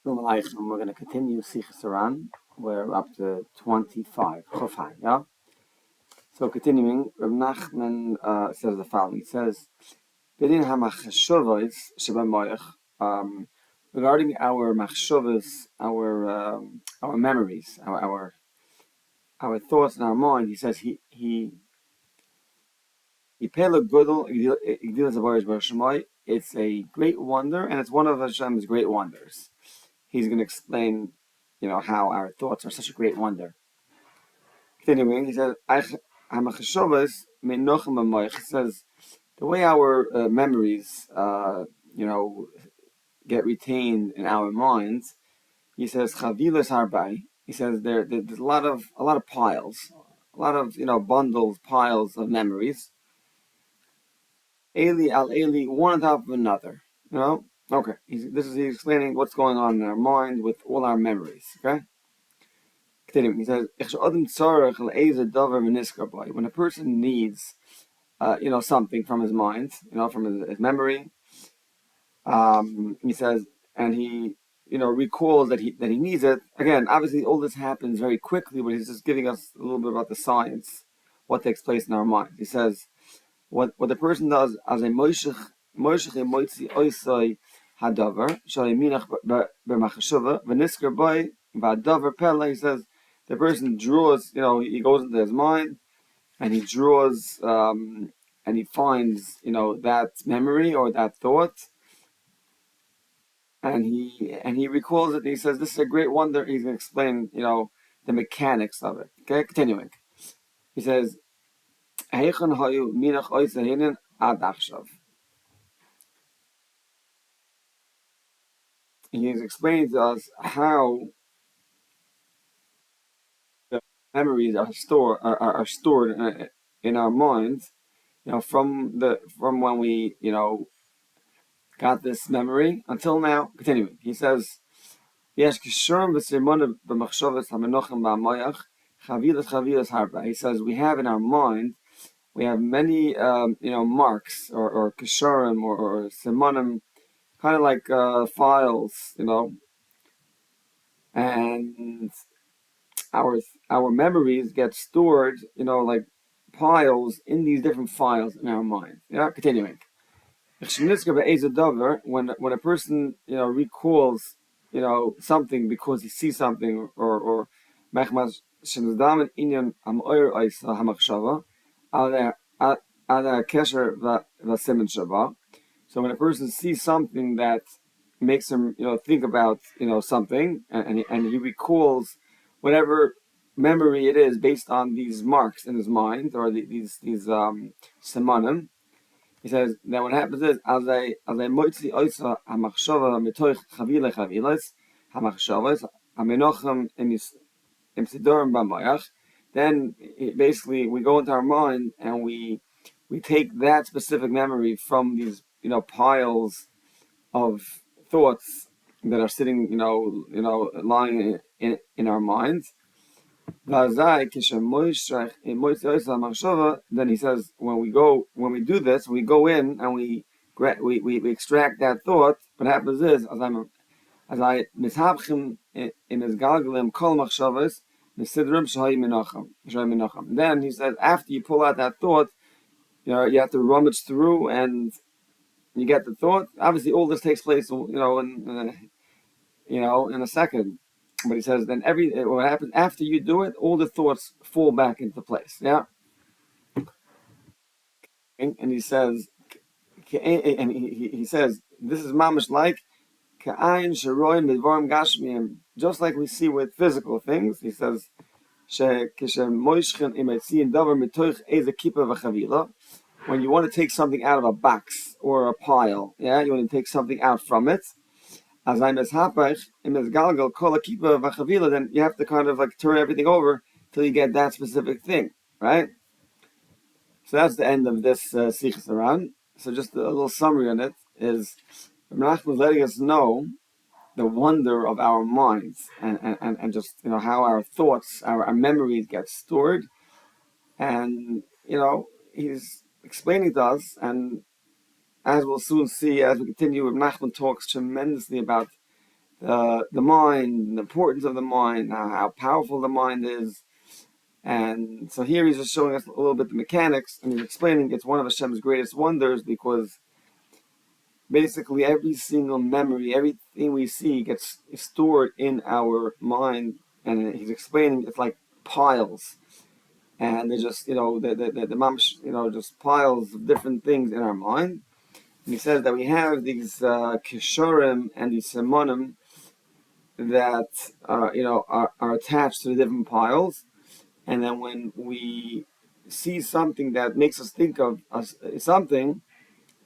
We're going to continue Sichos Haran. We're up to 25. Chofai, yeah? So continuing, Reb Nachman says the following. He says, regarding our machshavos, our memories, our thoughts in our mind, he says it's a great wonder, and it's one of Hashem's great wonders. He's going to explain, how our thoughts are such a great wonder. Continuing, he says, he says, the way our memories, get retained in our minds, he says, chavilas harbai. He says there's a lot of piles, a lot of bundles, piles of memories. Eli al Eli, one on top of another. Okay. He's explaining what's going on in our mind with all our memories. Okay. Continuing, he says, when a person needs, something from his mind, from his memory, he says, and he, recalls that he needs it. Again, obviously, all this happens very quickly, but he's just giving us a little bit about the science, what takes place in our mind. He says, what the person does as a moishech emoitzi oisai hadavar shalei minach b'machashava v'nisker boy v'hadavar pella. He says the person draws, he goes into his mind and he draws, and he finds, that memory or that thought, and he recalls it. And he says this is a great wonder. He's going to explain, the mechanics of it. Okay, continuing. He says, Heichen hayu minach oisahinen ad achshav. He's explaining to us how the memories are stored in our minds, from when we got this memory until now. Continuing, he says, he says we have in our mind, we have many marks or kisharim or simonim, kind of like files, and our memories get stored, like piles in these different files in our mind. Yeah, continuing. When a person recalls something because he sees something or so when a person sees something that makes him, think about, something, and he recalls whatever memory it is based on these marks in his mind or these semanim. He says that what happens is as I moitzi oisa hamachshava mitoich chavile chavilas hamachshavas amenochem im sidorim b'mayach. Then basically we go into our mind and we take that specific memory from these piles of thoughts that are sitting lying in our minds. Then he says when we do this, we go in and we extract that thought. What happens is as I mishabchim in his galgalim kol machshavas misidrim shahay minacham. Then he says after you pull out that thought, you have to rummage through and you get the thought. Obviously, all this takes place, in a second. But he says then what happens after you do it, all the thoughts fall back into place. Yeah. And he says, he says this is mamish like ka'ayin sheroim b'dvarim gashmiyim, just like we see with physical things. He says when you want to take something out of a box or a pile, yeah, you want to take something out from it. As I'm as hapach in as galgal kol akipa v'chavila, then you have to kind of like turn everything over till you get that specific thing, right? So that's the end of this Sichos Haran. So just a little summary on it is Nachman is letting us know the wonder of our minds and just how our thoughts, our memories get stored, and he's explaining to us, and as we'll soon see as we continue, Nachman talks tremendously about the mind, the importance of the mind, how powerful the mind is. And so here he's just showing us a little bit the mechanics, and he's explaining it's one of Hashem's greatest wonders because basically every single memory, everything we see gets stored in our mind, and he's explaining it's like piles, and they're just the mamish, just piles of different things in our mind. And he says that we have these kishorim and these simonim that are attached to the different piles, and then when we see something that makes us think of something,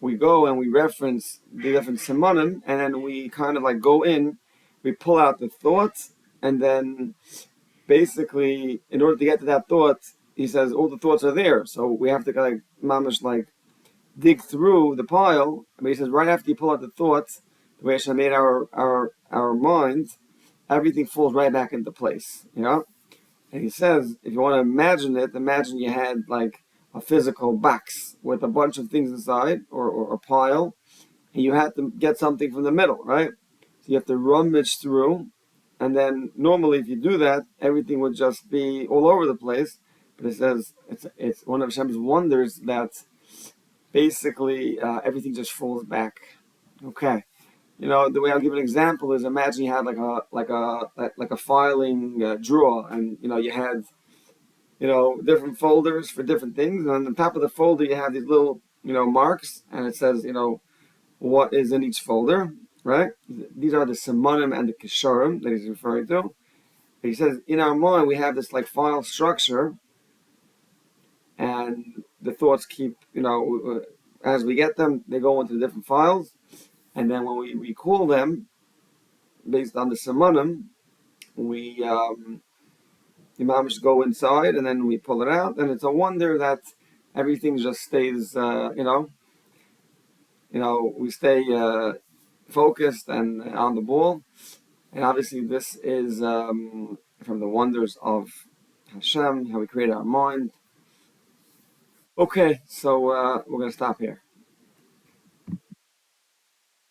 we go and we reference the different simonim, and then we kind of like go in, we pull out the thoughts, and then basically, in order to get to that thought, he says all the thoughts are there, so we have to like mamish like dig through the pile. But he says right after you pull out the thoughts, the way Hashem made our minds, everything falls right back into place. And he says, if you want to imagine it, imagine you had like a physical box with a bunch of things inside, or a pile, and you had to get something from the middle, right? So you have to rummage through, and then normally if you do that, everything would just be all over the place. But it says it's one of Hashem's wonders that basically everything just falls back. Okay. The way I'll give an example is imagine you had like a filing drawer, and you had different folders for different things, and on the top of the folder you have these little marks, and it says what is in each folder, right? These are the simonim and the kisharim that he's referring to. He says in our mind we have this like file structure, and the thoughts keep as we get them, they go into the different files. And then when we recall them, based on the simonim, we Imam just go inside and then we pull it out. And it's a wonder that everything just stays, we stay focused and on the ball. And obviously this is from the wonders of Hashem, how we create our mind. Okay, so we're going to stop here.